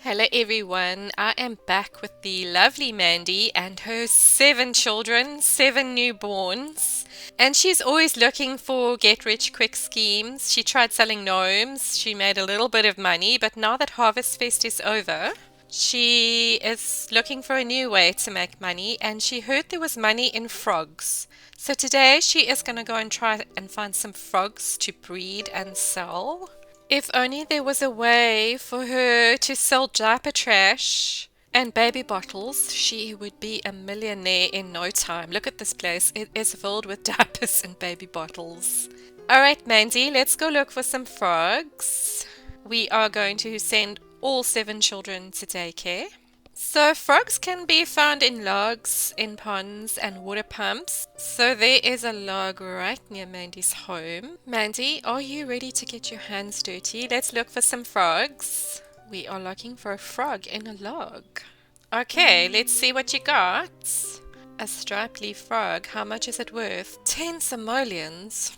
Hello everyone, I am back with the lovely Mandy and her 7 children, 7 newborns. And she's always looking for get rich quick schemes. She tried selling gnomes, she made a little bit of money, but now that Harvest Fest is over, she is looking for a new way to make money and she heard there was money in frogs. So today she is going to go and try and find some frogs to breed and sell. If only there was a way for her to sell diaper trash and baby bottles, she would be a millionaire in no time. Look at this place. It is filled with diapers and baby bottles. All right, Mandy, let's go look for some frogs. We are going to send all 7 children to daycare. So frogs can be found in logs, in ponds and water pumps. So there is a log right near Mandy's home. Mandy, are you ready to get your hands dirty? Let's look for some frogs. We are looking for a frog in a log. Okay, let's see what you got. A striped leaf frog. How much is it worth? 10 simoleons.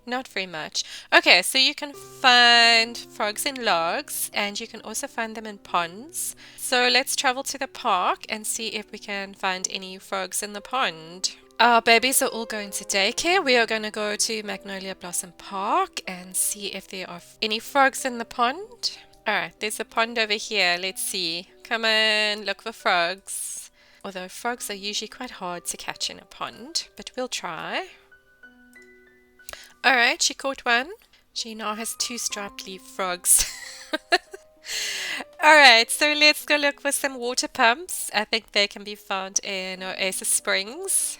Not very much. Okay, so you can find frogs in logs and you can also find them in ponds. So let's travel to the park and see if we can find any frogs in the pond. Our babies are all going to daycare. We are going to go to Magnolia Blossom Park and see if there are any frogs in the pond. Alright, there's a pond over here. Let's see. Come on, look for frogs. Although frogs are usually quite hard to catch in a pond, but we'll try. Alright, she caught one. She now has 2 striped leaf frogs. Alright, so let's go look for some water pumps. I think they can be found in Oasis Springs.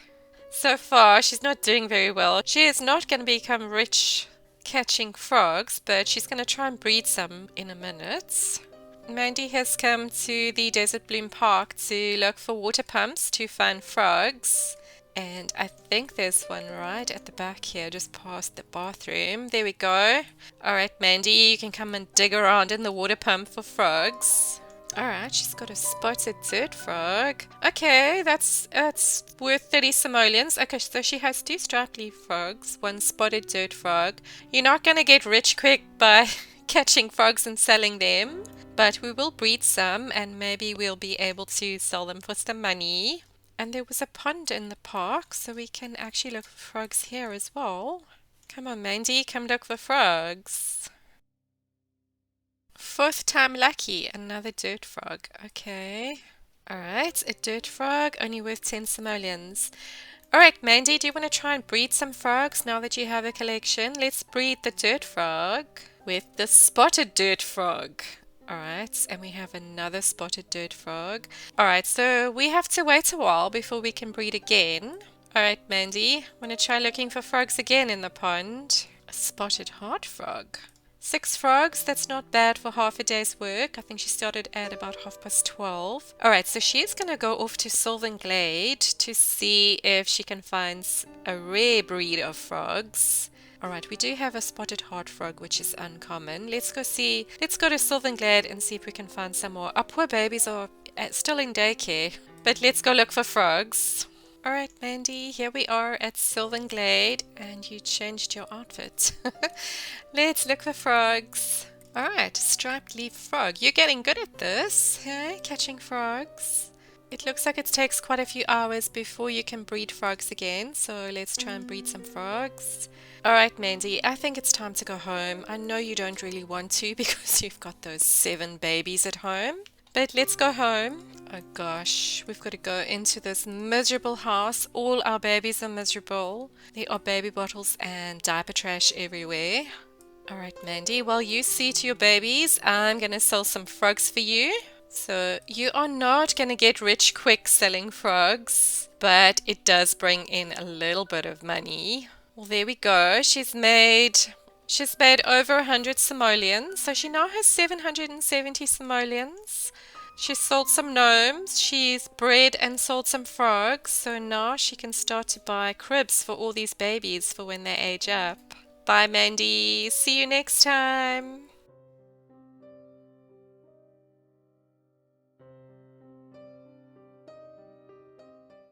So far, she's not doing very well. She is not going to become rich catching frogs, but she's going to try and breed some in a minute. Mandy has come to the Desert Bloom Park to look for water pumps to find frogs. And I think there's one right at the back here, just past the bathroom. There we go. Alright, Mandy, you can come and dig around in the water pump for frogs. Alright, she's got a spotted dirt frog. Okay, that's worth 30 simoleons. Okay, so she has 2 striped leaf frogs, 1 spotted dirt frog. You're not going to get rich quick by catching frogs and selling them, but we will breed some and maybe we'll be able to sell them for some money. And there was a pond in the park, so we can actually look for frogs here as well. Come on, Mandy, come look for frogs. 4th time lucky, another dirt frog. Okay. Alright, a dirt frog, only worth 10 simoleons. Alright, Mandy, do you want to try and breed some frogs now that you have a collection? Let's breed the dirt frog with the spotted dirt frog. Alright, and we have another spotted dirt frog. Alright, so we have to wait a while before we can breed again. Alright, Mandy, want to try looking for frogs again in the pond? A spotted heart frog. 6 frogs, that's not bad for half a day's work. I think she started at about 12:30. Alright, so she's going to go off to Sylvan Glade to see if she can find a rare breed of frogs. Alright, we do have a spotted heart frog, which is uncommon. Let's go to Sylvan Glade and see if we can find some more. Our poor babies are still in daycare, but let's go look for frogs. Alright, Mandy, here we are at Sylvan Glade, and you changed your outfit. Let's look for frogs. Alright, striped leaf frog. You're getting good at this, hey? Catching frogs. It looks like it takes quite a few hours before you can breed frogs again, so let's try and breed some frogs. Alright, Mandy, I think it's time to go home. I know you don't really want to because you've got those 7 babies at home, but let's go home. Oh gosh, we've got to go into this miserable house. All our babies are miserable. There are baby bottles and diaper trash everywhere. Alright, Mandy, while you see to your babies, I'm gonna sell some frogs for you. So you are not gonna get rich quick selling frogs, but it does bring in a little bit of money. Well, there we go. She's made over 100 simoleons, so she now has 770 simoleons. She sold some gnomes, she's bred and sold some frogs, so now she can start to buy cribs for all these babies for when they age up. Bye, Mandy. See you next time.